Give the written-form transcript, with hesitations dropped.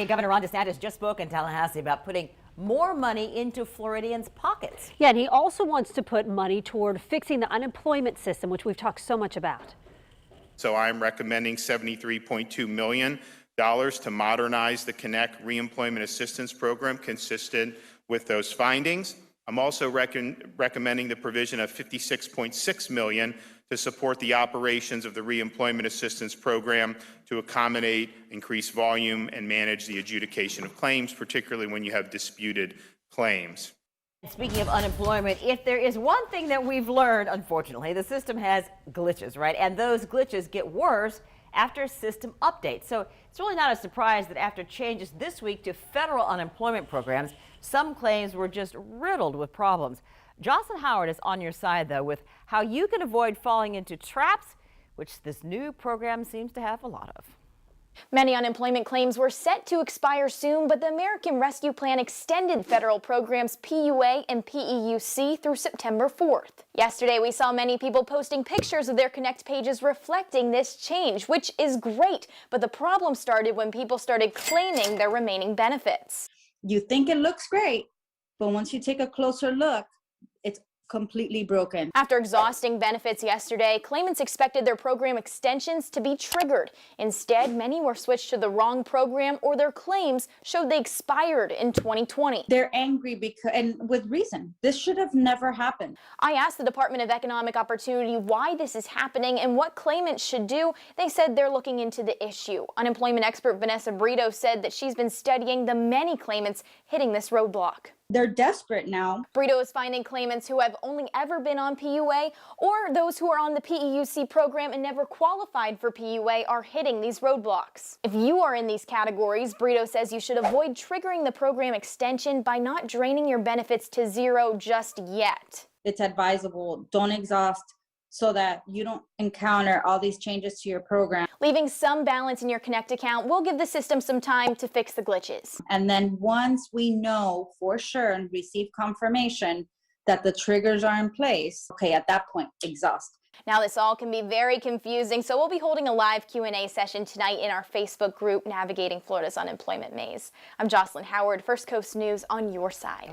Governor Ron DeSantis just spoke in Tallahassee about putting more money into Floridians' pockets. Yeah, and he also wants to put money toward fixing the unemployment system, which we've talked so much about. So I'm recommending $73.2 million to modernize the Connect Reemployment Assistance Program consistent with those findings. I'm also recommending the provision of $56.6 million to support the operations of the Reemployment Assistance Program to accommodate increased volume and manage the adjudication of claims, particularly when you have disputed claims. Speaking of unemployment, if there is one thing that we've learned, unfortunately, the system has glitches, right? And those glitches get worse after system updates. So it's really not a surprise that after changes this week to federal unemployment programs, some claims were just riddled with problems. Jocelyn Howard is on your side, though, with how you can avoid falling into traps, which this new program seems to have a lot of. Many unemployment claims were set to expire soon, but the American Rescue Plan extended federal programs PUA and PEUC through September 4th. Yesterday, we saw many people posting pictures of their Connect pages reflecting this change, which is great, but the problem started when people started claiming their remaining benefits. You think it looks great, but once you take a closer look, it's completely broken. After exhausting benefits yesterday, claimants expected their program extensions to be triggered. Instead, many were switched to the wrong program or their claims showed they expired in 2020. They're angry because, and with reason, this should have never happened. I asked the Department of Economic Opportunity why this is happening and what claimants should do. They said they're looking into the issue. Unemployment expert Vanessa Brito said that she's been studying the many claimants hitting this roadblock. They're desperate now. Brito is finding claimants who have only ever been on PUA or those who are on the PEUC program and never qualified for PUA are hitting these roadblocks. If you are in these categories, Brito says you should avoid triggering the program extension by not draining your benefits to zero just yet. It's advisable, don't exhaust, so that you don't encounter all these changes to your program. Leaving some balance in your Connect account will give the system some time to fix the glitches. And then once we know for sure and receive confirmation that the triggers are in place, okay, at that point, exhaust. Now this all can be very confusing, so we'll be holding a live Q&A session tonight in our Facebook group, Navigating Florida's Unemployment Maze. I'm Jocelyn Howard, First Coast News on your side.